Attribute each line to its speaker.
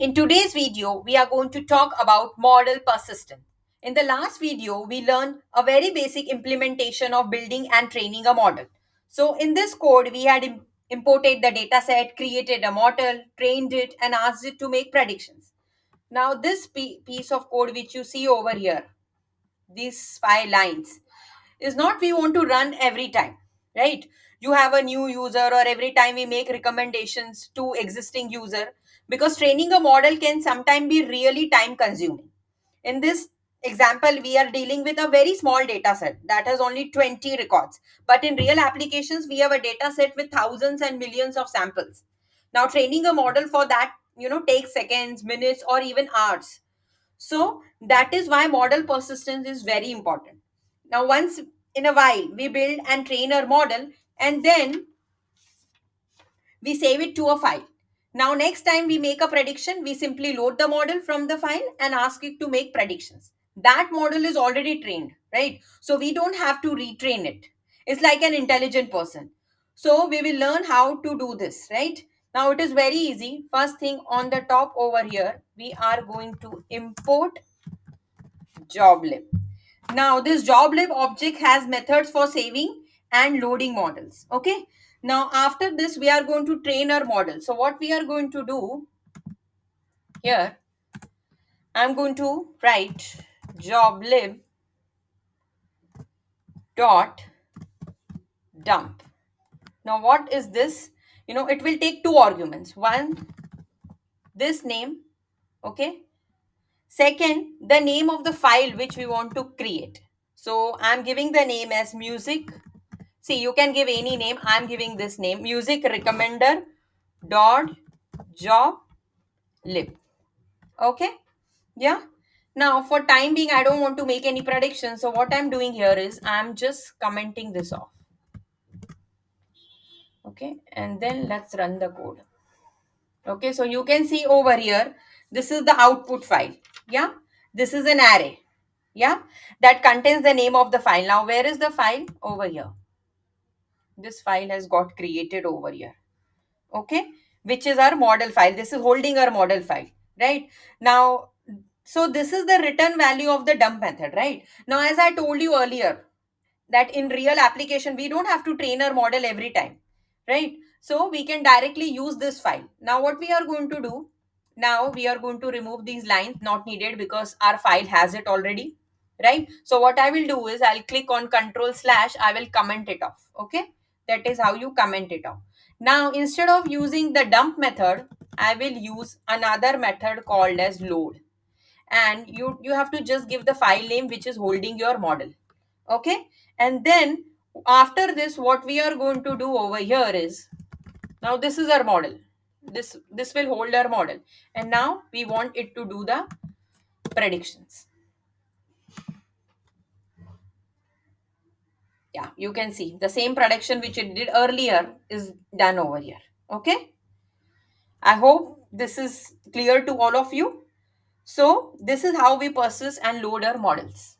Speaker 1: In today's video, we are going to talk about model persistence. In the last video, we learned a very basic implementation of building and training a model. So in this code, we had imported the data set, created a model, trained it, and asked it to make predictions. Now this piece of code which you see over here, these 5 lines, is not we want to run every time, right? You have a new user or every time we make recommendations to existing user, because training a model can sometimes be really time consuming. In this example, we are dealing with a very small data set that has only 20 records, but in real applications we have a data set with thousands and millions of samples. Now training a model for that, takes seconds, minutes, or even hours. So that is why model persistence is very important. Now, once in a while, we build and train our model, and then we save it to a file. Now, next time we make a prediction, we simply load the model from the file and ask it to make predictions. That model is already trained, right? So we don't have to retrain it. It's like an intelligent person. So we will learn how to do this, right? Now it is very easy. First thing on the top over here, we are going to import joblib. Now this joblib object has methods for saving and loading models. Okay. Now after this we are going to train our model. So what we are going to do here, I'm going to write joblib dot dump. Now what is this? It will take two arguments. One, this name, okay. Second, the name of the file which we want to create. So I'm giving the name as music. See, you can give any name. I'm giving this name, music recommender dot job lib. Okay. Yeah. Now for time being, I don't want to make any predictions. So what I'm doing here is I'm just commenting this off. Okay. And then let's run the code. Okay. So you can see over here, this is the output file. Yeah. This is an array. Yeah. That contains the name of the file. Now, where is the file? Over here. This file has got created over here. Okay, which is our model file. This is holding our model file, right? Now, so this is the return value of the dump method, right? Now, as I told you earlier, that in real application we don't have to train our model every time, right? So we can directly use this file. Now what we are going to do, now we are going to remove these lines not needed because our file has it already, right? So what I will do is I'll click on control slash, I will comment it off. Okay, that is how you comment it off. Now instead of using the dump method, I will use another method called as load, and you have to just give the file name which is holding your model. Okay, and then after this what we are going to do over here is, now this is our model, this will hold our model, and now we want it to do the predictions. Yeah, you can see the same prediction which it did earlier is done over here. Okay, I hope this is clear to all of you. So this is how we persist and load our models.